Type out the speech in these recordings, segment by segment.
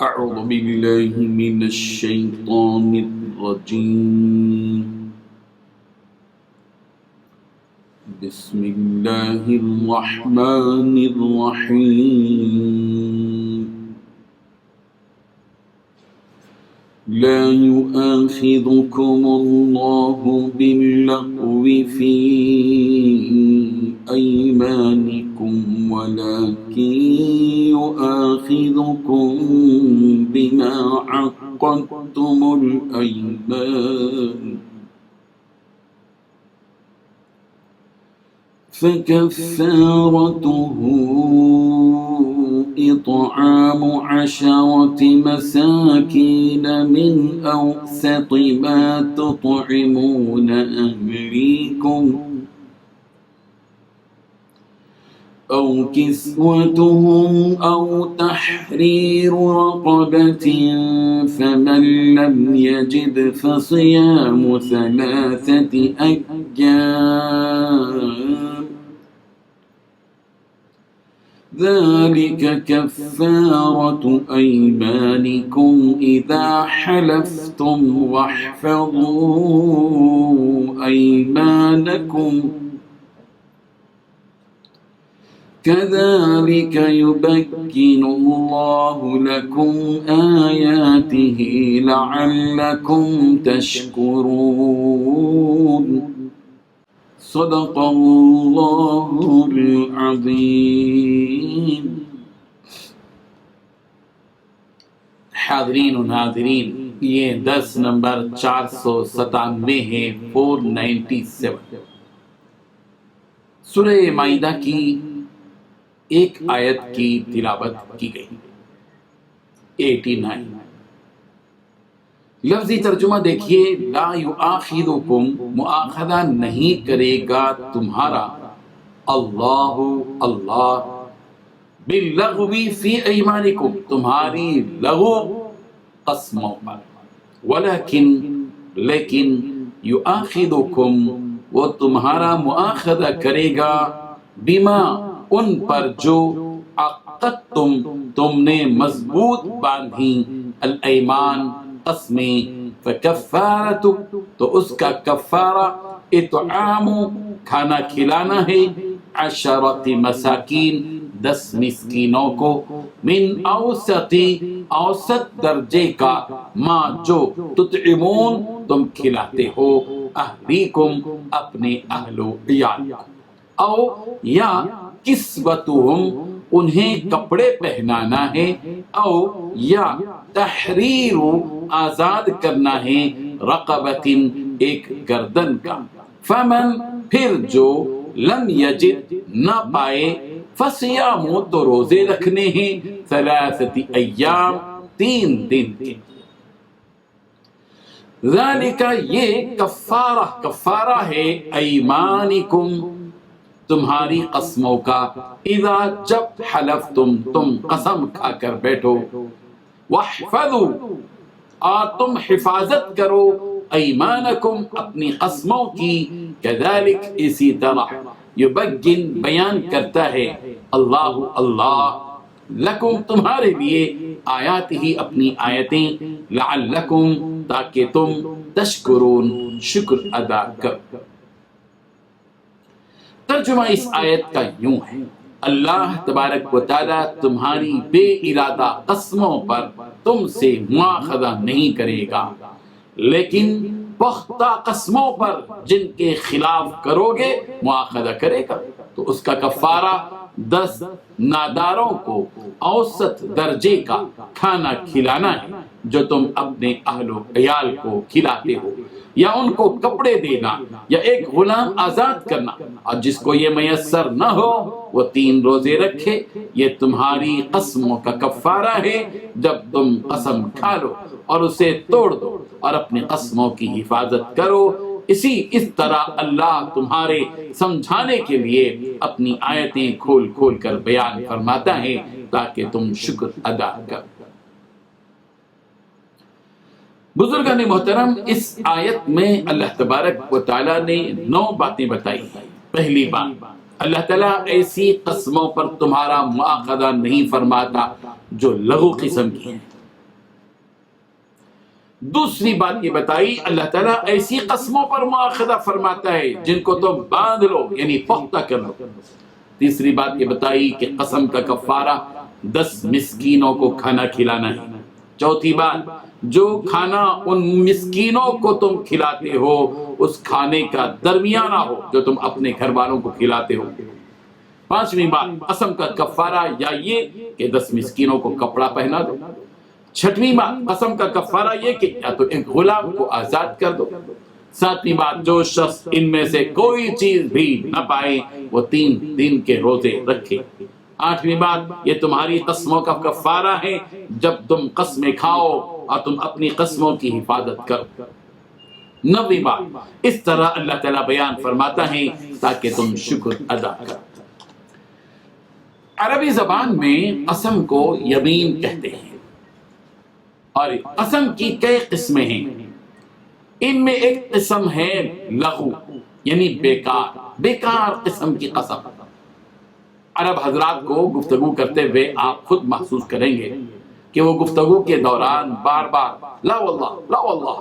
أعوذ بالله من الشيطان الرجيم بسم الله الرحمن الرحيم لا يؤاخذكم الله باللغو في أيمانكم ولكن يؤاخذكم بما عقدتم الأيمان فكفارته إطعام 10 مساكين من أوسط ما تطعمون أهليكم أو كسوتهم أو تحرير رقبة فمن لم يجد فصيام 3 أيام ذلك كفارة أيمانكم إذا حلفتم واحفظوا أيمانكم كذلك يبين الله لكم آياته لعلكم تشكرون صدق اللہ العظیم۔ حاضرین و ناظرین، یہ درس نمبر 497 ہے، 497۔ سورہ مائدہ کی ایک آیت کی تلاوت کی گئی، 89۔ لفظی ترجمہ دیکھیے، لا یؤاخذکم، مؤاخذہ نہیں کرے گا تمہارا، اللہ باللغو فی ایمانکم، تمہاری لغو قسموں پر، لیکن یؤاخذکم، وہ تمہارا مؤاخذہ کرے گا، بما، ان پر جو عقدتم، تم نے مضبوط باندھی، الایمان، قسمیں، فکفارت، تو اس کا کفارہ، اطعام، کھانا کھلانا ہے، 10 مساکین، 10 مسکینوں کو، من اوسط درجے کا، ما جو، تطعمون، تم کھلاتے ہو، اہلیکم، اپنے اہل و عیال، او یا کسوتہم، انہیں کپڑے پہنانا ہے، او یا تحریر، آزاد کرنا ہے، رقبۃ، ایک گردن کا، فمن، پھر جو، لم یجد، نہ پائے، فصیام، تو روزے رکھنے ہیں، 3 ایام، 3 دن کے، ذالک، یہ کفارہ ہے، ایمانکم، تمہاری قسموں کا، اذا، جب، حلفتم، تم قسم کھا کر بیٹھو، واحفظوا، اور تم حفاظت کرو، ایمانکم، اپنی قسموں کی، کذالک، اسی طرح، یبین، بیان کرتا ہے، اللہ لکم، تمہارے لیے، آیات ہی، اپنی آیتیں، لعلکم، تاکہ تم، تشکرون، شکر ادا کرو۔ ترجمہ اس آیت کا یوں ہے، اللہ تبارک و تعالی تمہاری بے ارادہ قسموں پر تم سے مواخذہ نہیں کرے گا، لیکن پختہ قسموں پر جن کے خلاف کرو گے مواخذہ کرے گا، تو اس کا کفارہ 10 ناداروں کو اوسط درجے کا کھانا کھلانا ہے، جو تم اپنے اہل و عیال کو کھلاتے ہو، یا ان کو کپڑے دینا، یا ایک غلام آزاد کرنا، اور جس کو یہ میسر نہ ہو وہ 3 روزے رکھے، یہ تمہاری قسموں کا کفارہ ہے، جب تم قسم کھا لو اور اسے توڑ دو اور اپنی قسموں کی حفاظت کرو۔ اس طرح اللہ تمہارے سمجھانے کے لیے اپنی آیتیں کھول کھول کر بیان فرماتا ہے تاکہ تم شکر ادا کرو۔ بزرگان محترم، اس آیت میں اللہ تبارک و تعالیٰ نے 9 باتیں بتائی ہیں۔ پہلی بات، اللہ تعالیٰ ایسی قسموں پر تمہارا مواخذہ نہیں فرماتا جو لغو قسم کی ہیں، دوسری بات یہ بتائی اللہ تعالیٰ ایسی قسموں پر مؤاخذہ فرماتا ہے جن کو تم باندھ لو یعنی پختہ کر لو۔ تیسری بات یہ بتائی کہ قسم کا کفارہ 10 مسکینوں کو کھانا کھلانا ہے۔ چوتھی بات، جو کھانا ان مسکینوں کو تم کھلاتے ہو اس کھانے کا درمیانہ ہو جو تم اپنے گھر والوں کو کھلاتے ہو۔ پانچویں بات، قسم کا کفارہ یا یہ کہ 10 مسکینوں کو کپڑا پہنا دو۔ چھٹویں بات، قسم کا کفارہ یہ کہ یا تو ایک غلام کو آزاد کر دو۔ ساتویں بات، جو شخص ان میں سے کوئی چیز بھی نہ پائے وہ 3 دن کے روزے رکھے۔ آٹھویں بات، یہ تمہاری قسموں کا کفارہ ہے جب تم قسمیں کھاؤ اور تم اپنی قسموں کی حفاظت کرو۔ نویں بات، اس طرح اللہ تعالیٰ بیان فرماتا ہے تاکہ تم شکر ادا کرو۔ عربی زبان میں قسم کو یمین کہتے ہیں اور قسم کی کئی قسمیں ہیں۔ ان میں ایک قسم ہے لغو یعنی بیکار قسم کی قسم۔ عرب حضرات کو گفتگو کرتے ہوئے آپ خود محسوس کریں گے کہ وہ گفتگو کے دوران بار بار لا واللہ لا واللہ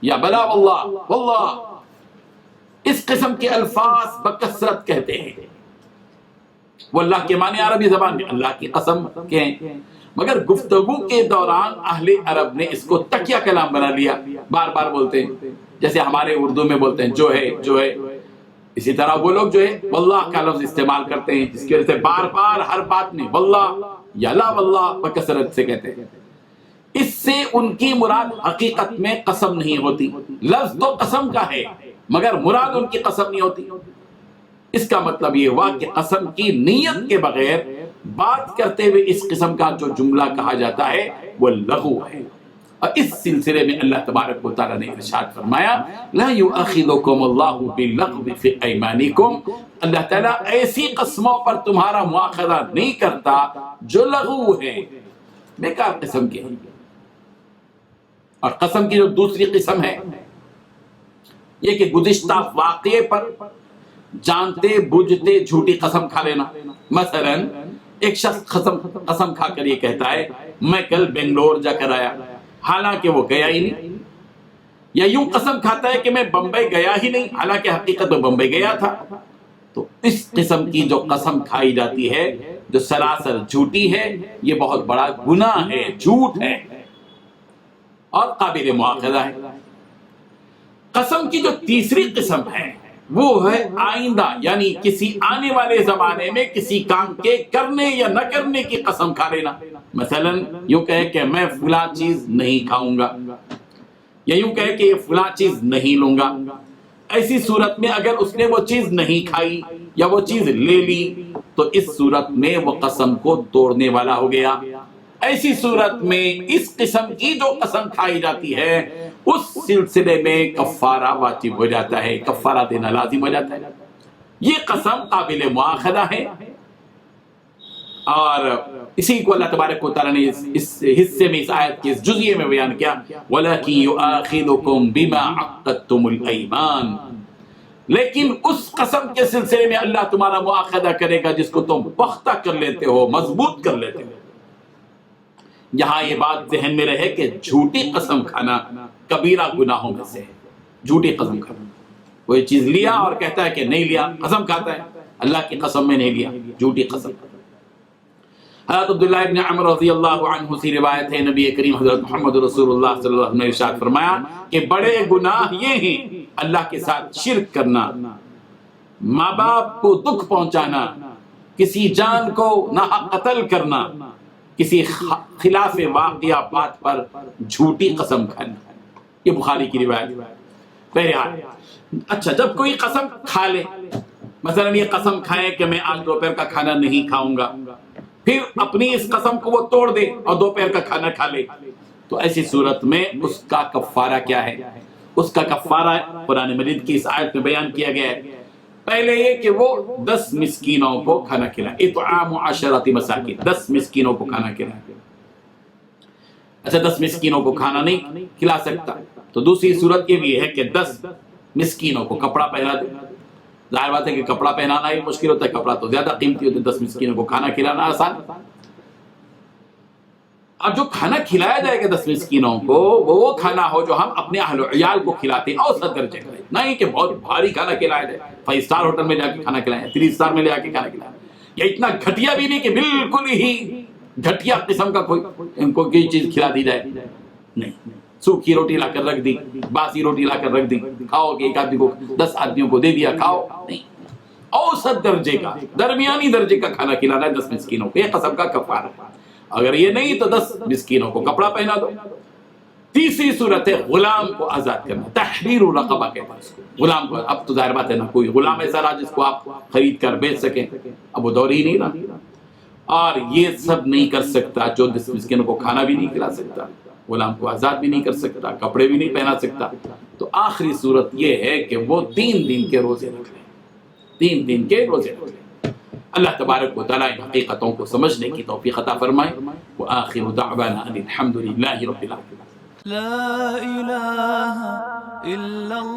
یا بلا واللہ واللہ اس قسم کے الفاظ بکثرت کہتے ہیں۔ وہ اللہ کے معنی عربی زبان میں اللہ کی قسم کے ہیں، مگر گفتگو کے دوران اہل عرب نے اس کو تکیہ کلام بنا لیا، بار بار بولتے ہیں، جیسے ہمارے اردو میں بولتے ہیں جو ہے۔ اسی طرح وہ لوگ جو ہے واللہ کا لفظ استعمال کرتے ہیں، جس کی وجہ سے بار بار ہر بات میں واللہ یا لا واللہ بکثرت سے کہتے ہیں۔ اس سے ان کی مراد حقیقت میں قسم نہیں ہوتی، لفظ تو قسم کا ہے مگر مراد ان کی قسم نہیں ہوتی۔ اس کا مطلب یہ ہوا کہ قسم کی نیت کے بغیر بات کرتے ہوئے اس قسم کا جو جملہ کہا جاتا ہے وہ لغو ہے۔ اور اس سلسلے میں اللہ تبارک و تعالیٰ نے ارشاد فرمایا لا یؤاخذکم اللہ باللغو فی ایمانکم، اللہ تعالیٰ ایسی قسموں پر تمہارا مؤاخذہ نہیں کرتا جو لغو ہے، بیکار قسم کے ہیں۔ اور قسم کی جو دوسری قسم ہے یہ کہ گزشتہ واقعے پر جانتے بوجھتے جھوٹی قسم کھا لینا۔ مثلا ایک شخص قسم کھا کر یہ کہتا ہے میں کل بنگلور جا کر آیا، حالانکہ وہ گیا ہی نہیں، یا یوں قسم کھاتا ہے کہ میں بمبئی گیا ہی نہیں، حالانکہ حقیقت میں بمبئی گیا تھا۔ تو اس قسم کی جو قسم کھائی جاتی ہے جو سراسر جھوٹی ہے یہ بہت بڑا گناہ ہے، جھوٹ ہے اور قابل مؤاخذہ ہے۔ قسم کی جو تیسری قسم ہے وہ ہے آئندہ یعنی کسی آنے والے زمانے میں کسی کام کے کرنے یا نہ کرنے کی قسم کھا لینا۔ مثلا یوں کہے کہ میں فلاں چیز نہیں کھاؤں گا، یا یوں کہے کہ یہ فلاں چیز نہیں لوں گا۔ ایسی صورت میں اگر اس نے وہ چیز نہیں کھائی یا وہ چیز لے لی تو اس صورت میں وہ قسم کو توڑنے والا ہو گیا۔ ایسی صورت میں اس قسم کی جو قسم کھائی جاتی ہے اس سلسلے میں کفارہ واجب ہو جاتا ہے، کفارہ دینا لازم ہو جاتا ہے۔ یہ قسم قابل مؤاخذہ ہے، اور اسی کو اللہ تبارک و تعالیٰ نے اس حصے میں، اس آیت کے اس جزئیے میں بیان کیا وَلَكِنْ يُؤَاخِذُكُمْ بِمَا عَقَّدْتُمُ الْأَيْمَانِ، لیکن اس قسم کے سلسلے میں اللہ تمہارا مؤاخذہ کرے گا جس کو تم پختہ کر لیتے ہو، مضبوط کر لیتے ہو۔ یہاں یہ بات ذہن میں رہے کہ جھوٹی قسم کھانا کبیرہ گناہوں میں سے ہے۔ جھوٹی قسم کھانا، کوئی چیز لیا اور کہتا ہے کہ نہیں لیا، قسم کھاتا ہے اللہ کی قسم میں نہیں لیا، جھوٹی قسم۔ حضرت عبداللہ ابن عمر رضی اللہ عنہ سے روایت ہے نبی کریم حضرت محمد رسول اللہ صلی اللہ علیہ وسلم نے ارشاد فرمایا کہ بڑے گناہ یہ ہیں اللہ کے ساتھ شرک کرنا، ماں باپ کو دکھ پہنچانا، کسی جان کو ناحق قتل کرنا، کسی خلاف واقعہ بات پر جھوٹی قسم کھانا۔ یہ بخاری کی روایت۔ بہرحال اچھا، جب کوئی قسم کھا لے، مثلا یہ قسم کھائے کہ میں آج دوپہر کا کھانا نہیں کھاؤں گا، پھر اپنی اس قسم کو وہ توڑ دے اور دوپہر کا کھانا کھا لے، تو ایسی صورت میں اس کا کفارہ کیا ہے؟ اس کا کفارہ قرآن مجید کی اس آیت میں بیان کیا گیا ہے۔ پہلے یہ کہ وہ 10 مسکینوں کو کھانا کھلائے، اطعام 10 مساکین، 10 مسکینوں کو کھانا کھلائے۔ اچھا 10 مسکینوں کو کھانا نہیں کھلا سکتا تو دوسری صورت یہ بھی ہے کہ 10 مسکینوں کو کپڑا پہنا دے۔ ظاہر بات ہے کہ کپڑا پہنانا ہی مشکل ہوتا ہے، کپڑا تو زیادہ قیمتی ہوتا ہے، 10 مسکینوں کو کھانا کھلانا آسان۔ اب جو کھانا کھلایا جائے گا 10 مسکینوں کو وہ کھانا ہو جو ہم اپنے اہل و عیال کو کھلاتے ہیں اوسط درجے کا، نہیں کہ بہت بھاری کھانا کھلایا جائے، 5 اسٹار ہوٹل میں جا کے کھانا کھلائیں، 3 اسٹار میں جا کے کھانا کھلائیں، یا اتنا گھٹیا بھی نہیں کہ بالکل ہی گھٹیا قسم کا کوئی چیز کھلا دی جائے، نہیں، سوکھی روٹی لا کر رکھ دی، باسی روٹی لا کر رکھ دی، کھاؤ کہ ایک آدمی کو 10 آدمیوں کو دے دیا کھاؤ، نہیں، اوسط درجے کا درمیانی درجے کا کھانا کھلانا ہے 10 مسکینوں کو، یہ قسم کا کفارہ ہے۔ اگر یہ نہیں تو 10 مسکینوں کو کپڑا پہنا دو۔ تیسری صورت ہے غلام کو آزاد کرنا، تحریر الرقبہ کہتے ہیں اس کو، غلام کو، اب تو ظاہر بات ہے نا کوئی غلام ایسا رہا جس کو آپ خرید کر بیچ سکیں، اب وہ دور ہی نہیں رہا، اور یہ سب نہیں کر سکتا، جو 10 مسکینوں کو کھانا بھی نہیں کھلا سکتا، غلام کو آزاد بھی نہیں کر سکتا، کپڑے بھی نہیں پہنا سکتا، تو آخری صورت یہ ہے کہ وہ 3 دن کے روزے رکھ لیں، 3 دن کے روزے رکھ لیں۔ اللہ تبارک و تعالیٰ ان حقیقتوں کو سمجھنے کی توفیق عطا فرمائے۔ وآخر دعوانا ان الحمد للہ رب العالمین۔ لا إله إلا الله